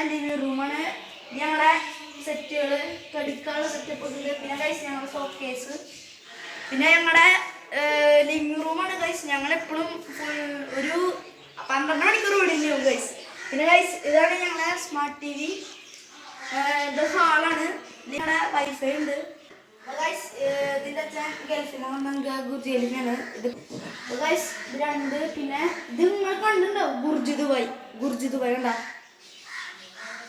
Living റൂമാണ്. ഞങ്ങളുടെ സെറ്റുകൾ കടിക്കാനുള്ള സെറ്റപ്പ് ഉണ്ട്. പിന്നെ ഗൈസ് ഞങ്ങളുടെ ഷോക്കേസ്. പിന്നെ ഞങ്ങളുടെ ലിവിംഗ് റൂമാണ് ഗൈസ്. ഞങ്ങളെപ്പോഴും ഫുൾ ഒരു 12 മണിക്കൂർ വിടില്ലാവും ഗൈസ്. പിന്നെ ഗൈസ് ഇതാണ് ഞങ്ങളുടെ സ്മാർട്ട് TV. ഇത് ഹാളാണ്. ഞങ്ങളുടെ വൈഫൈ ഉണ്ട്. അപ്പോൾ ഗൈസ് ഇതിൻ്റെ അച്ഛൻ ഗൾഫിലാണ്, ഗുർജിയിലാണ് ഇത്. അപ്പോൾ ഗൈസ് ഇത് 2. പിന്നെ ഇത് നിങ്ങൾ കണ്ടിട്ടുണ്ടാവും, ഗുർജി ദുബായ് കണ്ടാ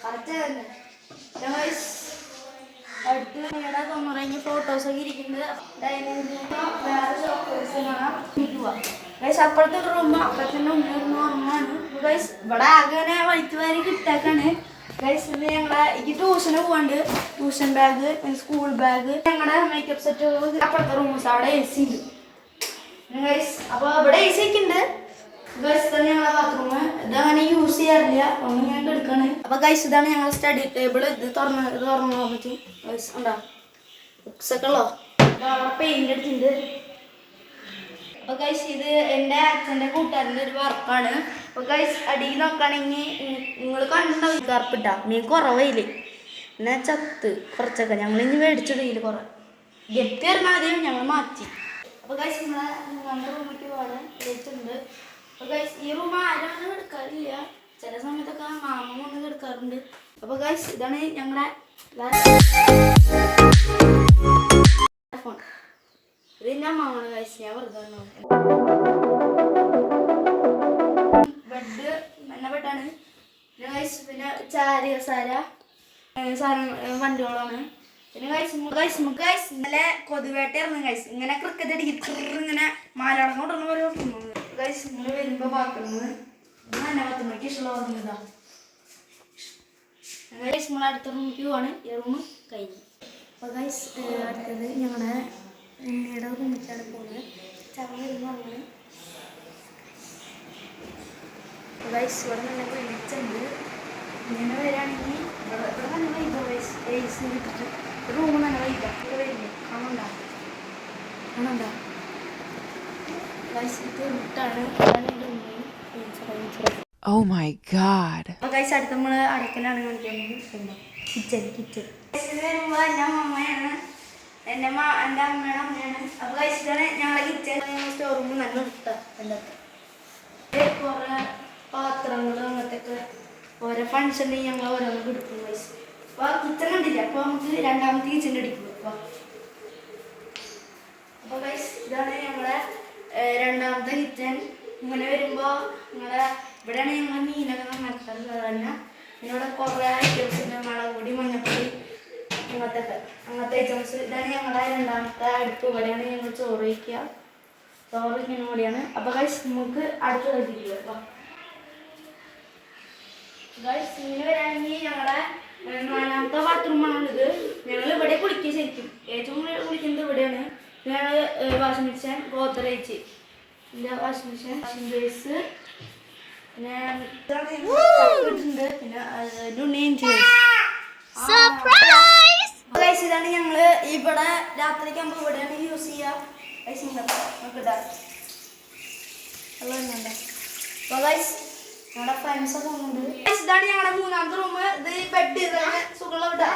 കറക്റ്റ് തന്നെ. ഗൈസ് അടുത്ത് ഞങ്ങളുടെ തൊണ്ണൂറഞ്ഞ് ഫോട്ടോസൊക്കെ ഇരിക്കുന്നത്. ഡൈനിങ് വേറെ ഷോക്കേഴ്സ് കാണാം. ഗൈസ് അപ്പുറത്തെ റൂം അപ്പുറത്തിൻ്റെ ഉള്ളിൽ ഉറങ്ങാണ്. ഗൈസ് ഇവിടെ ആകെ വൈറ്റ് വാരി കിട്ടാക്കാണ്. ഗൈസ് ഇത് എനിക്ക് ട്യൂഷന് പോകാണ്ട്. ട്യൂഷൻ ബാഗ്, പിന്നെ സ്കൂൾ ബാഗ്, ഞങ്ങളുടെ മേക്കപ്പ് സെറ്റ് അപ്പുറത്തെ റൂംസ്. അവിടെ AC ഉണ്ട് ഗൈസ്. അപ്പോൾ ഇവിടെ AC ഒക്കെ ഉണ്ട് ഗൈസ്. ഇതാണ് ഞങ്ങളുടെ ബാത്റൂം. ഇതങ്ങനെ യൂസ് ചെയ്യാറില്ല, ഒന്ന് ഞാൻ എടുക്കാണ്. അപ്പോൾ ഗൈസ് ഇതാണ് ഞങ്ങളുടെ സ്റ്റഡി ടേബിൾ. ഇത് തുറന്ന് പോകാൻ പറ്റും ഗൈസ്. ഉണ്ടോ ബുക്സൊക്കെ ഉള്ളോ? അവിടെ പെയിൻ്റ് അടിച്ചിട്ടുണ്ട്. അപ്പോൾ ഗൈസ് ഇത് എൻ്റെ അച്ഛൻ്റെ കൂട്ടുകാരൻ്റെ ഒരു വർക്കാണ്. അപ്പോൾ ഗൈസ് അടിയിൽ നോക്കുകയാണെങ്കിൽ നിങ്ങൾ കണ്ടിട്ടുണ്ടാവും കറുപ്പിട്ട മീൻ കുറവയില്ലേ, എന്നാൽ ചത്ത് കുറച്ചൊക്കെ ഞങ്ങളിനി മേടിച്ചിടയിൽ കുറേ ഗെറ്റ് വരുന്ന ആദ്യം ഞങ്ങൾ മാറ്റി. അപ്പോൾ ഗൈസ് നമ്മുടെ റൂമിലേക്ക് പോകാൻ വെച്ചിട്ടുണ്ട്. അപ്പോൾ ഗൈസ് ഈ റൂം ആരും എടുക്കാറില്ല, ചില സമയത്തൊക്കെ മാമ വന്ന് എടുക്കാറുണ്ട്. അപ്പോൾ ഗൈസ് ഇതാണ് ഞങ്ങളുടെ ഫോൺ. ഇതിൻ്റെ അമ്മാണ് ഗൈസ്. ഞാൻ വെറുതെ ബെഡ് എന്നെ ബെഡാണ്. പിന്നെ ഗൈസ് പിന്നെ സാധനം വണ്ടികളാണ്. പിന്നെ ഗൈസ് ഇന്നലെ കൊതുവേട്ടായിരുന്നു ഗൈസ്. ഇങ്ങനെ ക്രിക്കറ്റ് അടിക്കും, ഇങ്ങനെ മാലടക്കം കൊണ്ടുവന്ന പോലെ കൊണ്ടുവന്നു ഗൈസ്. ഇങ്ങനെ വരുമ്പോൾ ബാത്റൂമ് തന്നെ 10 മണിക്ക് ഇഷ്ടമുള്ള പറഞ്ഞതാ ഗൈസ്. നമ്മൾ അടുത്ത റൂമിലേക്ക് പോവാണ്. ഈ റൂം കഴിഞ്ഞു. അപ്പോൾ ഗൈസ് അടുത്തത് ഞങ്ങളുടെ ഉണ്ണിയുടെ റൂമിലേക്കാണ് പോകുന്നത്. ചവ വരുമ്പോൾ ഗൈസ് ഇവിടെ നല്ല വെളിച്ചുണ്ട്. ഇങ്ങനെ വരികയാണെങ്കിൽ ഇവിടെ നല്ല വൈബ ഗൈസ്. AC കിട്ടിട്ട് റൂം നല്ല വൈബ. ഇവിടെ വരില്ലേ കാണണ്ട ഗൈസ്. ഇത് വിട്ടാണ് Oh my god. അപ്പോൾ ഗൈസ് അടുത്ത് നമ്മൾ അടുക്കലാണ് കാണിക്കുന്നത്. കിച്ചൺ വരുമ്പോൾ എൻ്റെ അമ്മയാണ്, എൻ്റെ അമ്മയുടെ അമ്മയാണ്. അപ്പോൾ ഗൈസ് ഇതാണ് ഞങ്ങളുടെ കിച്ചൺ. സ്റ്റോർ റൂം നല്ല ഇഷ്ടമാണ്. എൻ്റെ കുറേ പാത്രങ്ങൾ അങ്ങനത്തെയൊക്കെ ഓരോ ഫങ്ഷനിൽ ഞങ്ങൾ ഓരോന്നും എടുക്കും ഗൈസ്. അപ്പോൾ കിച്ചൺ കണ്ടില്ല. അപ്പോൾ നമുക്ക് രണ്ടാമത്തെ കിച്ചൺ അടിക്കും. അപ്പോൾ ഗൈസ് ഇതാണ് ഞങ്ങളുടെ രണ്ടാമത്തെ കിച്ചൺ. ഇങ്ങനെ വരുമ്പോൾ ഞങ്ങളുടെ ഇവിടെയാണ് ഞങ്ങൾ മീനൊക്കെ നന്നാക്കാറുള്ളത് തന്നെ. പിന്നെ ഇവിടെ കുറേ ഐറ്റംസ് ഉണ്ട്, മുളക് പൊടി, മഞ്ഞപ്പൊടി, അങ്ങനത്തെ ഐറ്റംസ്. ഇതാണ് ഞങ്ങളുടെ രണ്ടാമത്തെ അടുപ്പ്. ഇവിടെയാണ് ഞങ്ങൾ ചോറ് വയ്ക്കുക. ചോറ് ഇങ്ങനെ കൂടിയാണ്. അപ്പോൾ ഗൈസ് നമുക്ക് അടുത്ത് കഴിക്കുക ഗൈസ്. ഇങ്ങനെ വരാണെങ്കിൽ ഞങ്ങളുടെ 4ാമത്തെ ബാത്റൂമാണിത്. ഞങ്ങൾ ഇവിടെ കുളിക്കുക ശരിക്കും. ഏറ്റവും കുളിക്കുന്നത് ഇവിടെയാണ്. ഞങ്ങൾ washing machine, Godrej washing machine, washing base, പിന്നെ ഇട്ടുണ്ട്. പിന്നെ ഇതാണ് ഞങ്ങൾ ഇവിടെ രാത്രിക്ക് ആകുമ്പോൾ ഇവിടെയാണ് യൂസ് ചെയ്യുക. നോക്കിട്ടാ അപ്പോൾ ഗൈസ് ഞങ്ങളുടെ ഫ്രണ്ട്സൊക്കെ പോകുന്നുണ്ട്. ഇതാണ് ഞങ്ങളുടെ 3ാമത്തെ റൂം. ഇത് ബെഡ് സുഖമുള്ള വിടാ.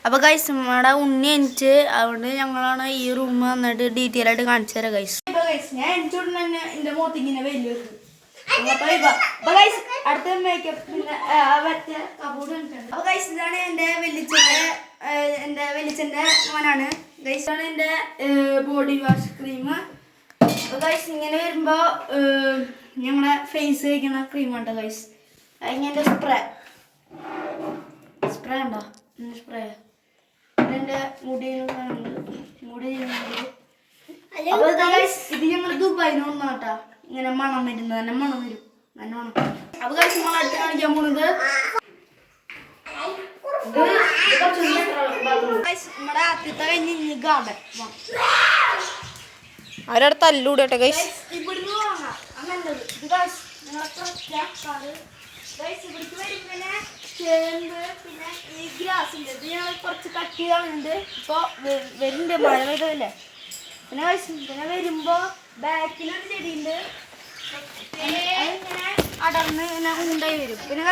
അപ്പോൾ ഗൈസ് നമ്മുടെ ഉണ്ണി എനിക്ക് അതുകൊണ്ട് ഞങ്ങളാണ് ഈ റൂം വന്നിട്ട് ഡീറ്റെയിൽ ആയിട്ട് കാണിച്ചു തരാം ഗൈസ്. ഇപ്പോൾ ഗൈസ് ഞാൻ എനിച്ചോണ്ട് തന്നെ എൻ്റെ മുഖത്തിങ്ങനെ വലിയ അപ്പോൾ ഗൈസ് അടുത്ത മേക്കപ്പ് പിന്നെ മറ്റേ കബോർഡ് കണ്ടിട്ടുണ്ട്. അപ്പോൾ ഗൈസ് ഇതാണ് എൻ്റെ വലിച്ചൻ്റെ മോനാണ് ഗൈസ്. ആണ് എൻ്റെ ബോഡി വാഷ് ക്രീം. അപ്പോൾ ഗൈസ് ഇങ്ങനെ വരുമ്പോൾ ഞങ്ങളുടെ ഫേസ് കഴിക്കുന്ന ക്രീമുണ്ട് ഗൈസ്. അതിൻ്റെ സ്പ്രേ ഉണ്ടോ? സ്പ്രേ എൻ്റെ മുടി അപ്പോൾ ഗൈസ് ഇത് ഞങ്ങൾ ദുബായിന്ന് വന്നാട്ടാ. ഇങ്ങനെ മണം വരുന്നത് തന്നെ മണം വരും നല്ലോണം. അപ്പോൾ ഗൈസ് നമ്മൾ അടുത്ത് കാണിക്കാൻ പോകുന്നത് നമ്മുടെ ആദ്യത്തെ കഴിഞ്ഞ് ഗാർഡൻ. അവരവിടെ തല്ലൂടട്ടെ ഗൈസ്. ഇവിടുന്ന് വാങ്ങാം നല്ലത്. ഇത് ഗൈസ് നിങ്ങളൊക്കെ ഇവിടേക്ക് വരുമ്പോൾ ചേമ്പ് പിന്നെ ഈ ഗ്രാസ് ഉണ്ട്. ഇത് ഞങ്ങൾ കുറച്ച് കട്ട് ചെയ്യാറുണ്ട്. ഇപ്പോൾ വരുന്നുണ്ട്, മഴ പെയ്തതല്ലേ. പിന്നെ പിന്നെ വരുമ്പോൾ ബാക്കിലൊരു ചെടിയുണ്ട്, അതിങ്ങനെ അടർന്ന് ഇങ്ങനെ ഉണ്ടായി വരും. പിന്നെ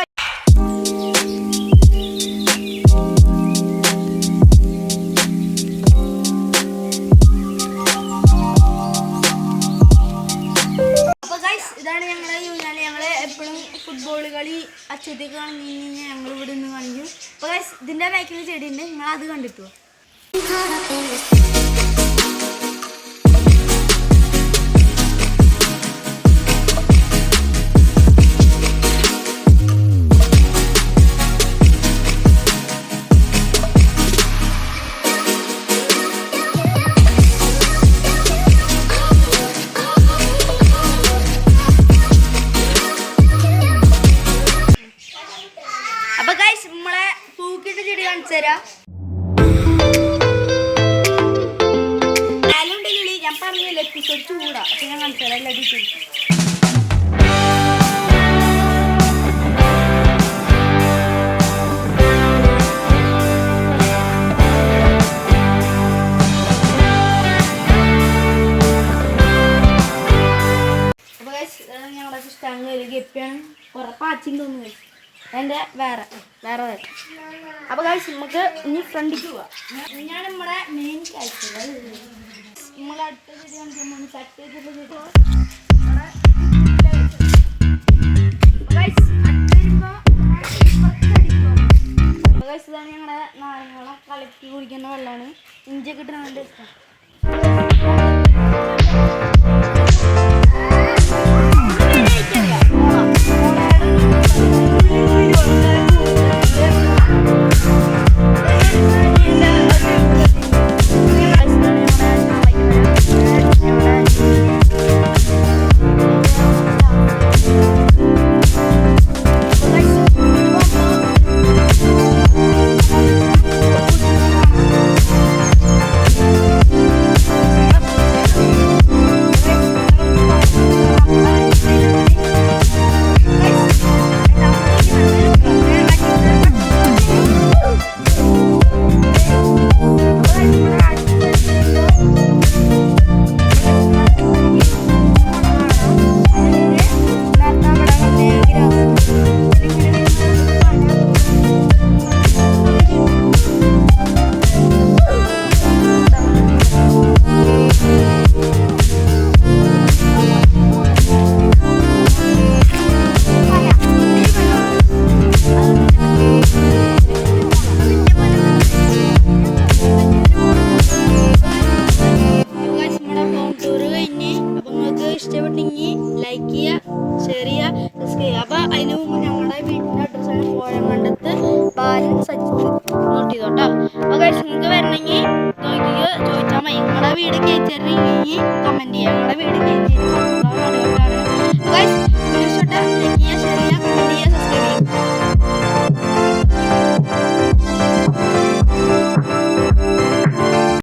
ഫുട്ബോൾ കളി അച്ഛത്തേക്ക് കാണുന്നു കഴിഞ്ഞാൽ ഞങ്ങൾ ഇവിടെ നിന്ന് കാണിക്കും. അപ്പോൾ ഗൈസ് ഇതിൻ്റെ ബാക്കിൽ ചെടി ഉണ്ട്, നിങ്ങൾ അത് കണ്ടിട്ടു. അപ്പൊ ഗൈസ് നമ്മളെ പൂക്കിട്ട് ചെടി കാണിച്ചു തരാം. ഞാൻ പറഞ്ഞില്ല എപ്പിസോഡ് ചൂടാ, അപ്പൊ ഞാൻ കാണിച്ചു തരാം എല്ലാ ഡീറ്റെയിൽസും. അപ്പൊ ഗൈസ് ഞങ്ങളുടെ ഇഷ്ടമാണ് ഗപ്പിയാണ്, കുറെ പാച്ചിങ് തോന്നുന്നു. അതിൻ്റെ വേറെ അപ്പോൾ ഗൈസ് നമുക്ക് ഇനി ഫ്രണ്ടിക്ക് പോവാം. ഞാൻ നമ്മുടെ മെയിൻ കാഴ്ച നമ്മൾ അടുത്ത ചെടി കാണിക്കുമ്പോൾ കട്ട് ചെയ്തിട്ടുള്ള ഗൈസ് ഇതാണ് ഞങ്ങളുടെ നാരങ്ങളെ കലക്കി കുടിക്കുന്ന വെള്ളമാണ്. ഇഞ്ചിയൊക്കെ ഇട്ട് നല്ല ഇഷ്ടം. ഇഷ്ടപ്പെട്ടെങ്കിൽ ലൈക്ക് ചെയ്യുക, ഷെയർ ചെയ്യുക, സബ്സ്ക്രൈബ് ചെയ്യുക. അപ്പോൾ അതിന് മുമ്പ് ഞങ്ങളുടെ വീടിൻ്റെ അഡ്രസ്സാണ് കോഴമണ്ടത്ത് ബാലൻ സജിത്ത്, നോട്ട് ചെയ്തോട്ടോ. അപ്പോൾ ഗൈസ് നിങ്ങൾക്ക് വരണമെങ്കിൽ നോക്കിയോ ചോദിച്ചാൽ മതി. നിങ്ങളുടെ വീട് കയറ്റിറങ്ങി കമൻറ്റ് ചെയ്യുക. ഞങ്ങളുടെ വീട് കയറ്റി ഗൈസ് ലൈക്ക് ചെയ്യുക, ഷെയർ ചെയ്യുക.